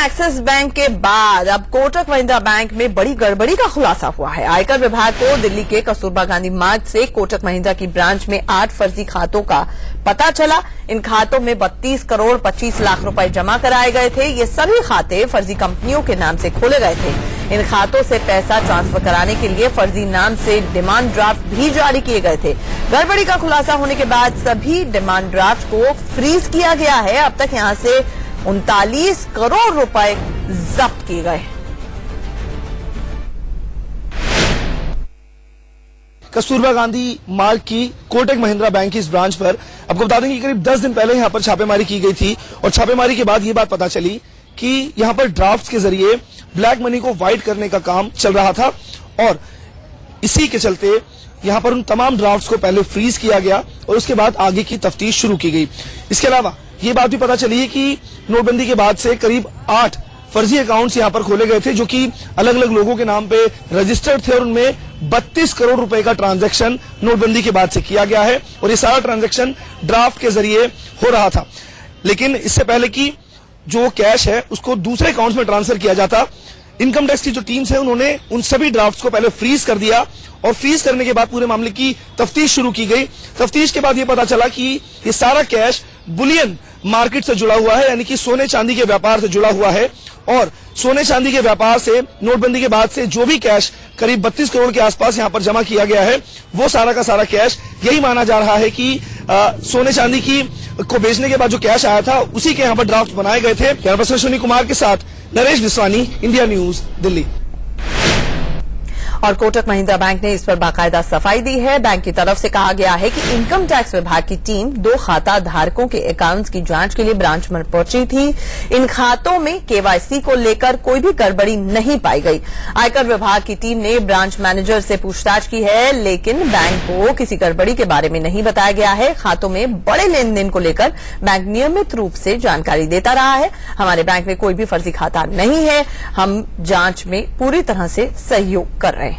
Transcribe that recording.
Axis bank के बाद अब कोटक महिंद्रा बैंक में बड़ी गड़बड़ी का खुलासा हुआ है। आयकर विभाग को दिल्ली के कस्तूरबा गांधी मार्ग से कोटक महिंद्रा की ब्रांच में 8 फर्जी खातों का पता चला। इन खातों में 32 करोड़ 25 लाख रुपए जमा कराए गए थे। ये सभी खाते फर्जी कंपनियों के नाम से खोले गए थे। इन खातों से पैसा ट्रांसफर कराने के लिए फर्जी नाम से डिमांड ड्राफ्ट भी जारी किए गए थे। गड़बड़ी का खुलासा होने के बाद सभी डिमांड ड्राफ्ट को फ्रीज किया गया है। अब तक यहां से 39 करोड़ रुपए जब्त किए गए। कस्तूरबा गांधी मार्ग की कोटक महिंद्रा बैंक की इस ब्रांच पर आपको बता दें कि करीब 10 दिन पहले यहां पर छापेमारी की गई थी और छापेमारी के बाद ये बात पता चली कि यहां पर ड्राफ्ट्स के जरिए ब्लैक मनी को वाइट करने का काम चल रहा था और इसी के चलते यहां पर उन तमाम ड्राफ्ट्स को पहले फ्रीज किया गया और उसके बाद आगे की तफ्तीश शुरू की गई। इसके अलावा ये बात भी पता चली है कि नोटबंदी के बाद से करीब 8 फर्जी अकाउंट्स यहां पर खोले गए थे जो कि अलग अलग लोगों के नाम पे रजिस्टर्ड थे और उनमें 32 करोड़ रुपए का ट्रांजैक्शन नोटबंदी के बाद से किया गया है और ये सारा ट्रांजैक्शन ड्राफ्ट के जरिए हो रहा था। लेकिन इससे पहले कि जो कैश है उसको दूसरे अकाउंट्स में ट्रांसफर किया जाता, इनकम टैक्स की जो टीम्स है उन्होंने उन सभी ड्राफ्ट्स को पहले फ्रीज कर दिया और फ्रीज करने के बाद पूरे मामले की तफ्तीश शुरू की गई। तफ्तीश के बाद यह पता चला कि ये सारा कैश बुलियन मार्केट से जुड़ा हुआ है, यानी कि सोने चांदी के व्यापार से जुड़ा हुआ है और सोने चांदी के व्यापार से नोटबंदी के बाद से जो भी कैश करीब 32 करोड़ के आसपास यहां पर जमा किया गया है वो सारा का सारा कैश यही माना जा रहा है कि सोने चांदी की को बेचने के बाद जो कैश आया था उसी के यहां पर ड्राफ्ट बनाए गए थे। कैमरा पर्सन अश्विनी कुमार के साथ नरेश विश्वानी, इंडिया न्यूज, दिल्ली। और कोटक महिंद्रा बैंक ने इस पर बाकायदा सफाई दी है। बैंक की तरफ से कहा गया है कि इनकम टैक्स विभाग की टीम 2 खाता धारकों के अकाउंट्स की जांच के लिए ब्रांच में पहुंची थी। इन खातों में केवाईसी को लेकर कोई भी गड़बड़ी नहीं पाई गई। आयकर विभाग की टीम ने ब्रांच मैनेजर से पूछताछ की है, लेकिन बैंक को किसी गड़बड़ी के बारे में नहीं बताया गया है। खातों में बड़े लेन देन को लेकर बैंक नियमित रूप से जानकारी देता रहा है। हमारे बैंक में कोई भी फर्जी खाता नहीं है। हम जांच में पूरी तरह से सहयोग कर रहे हैं।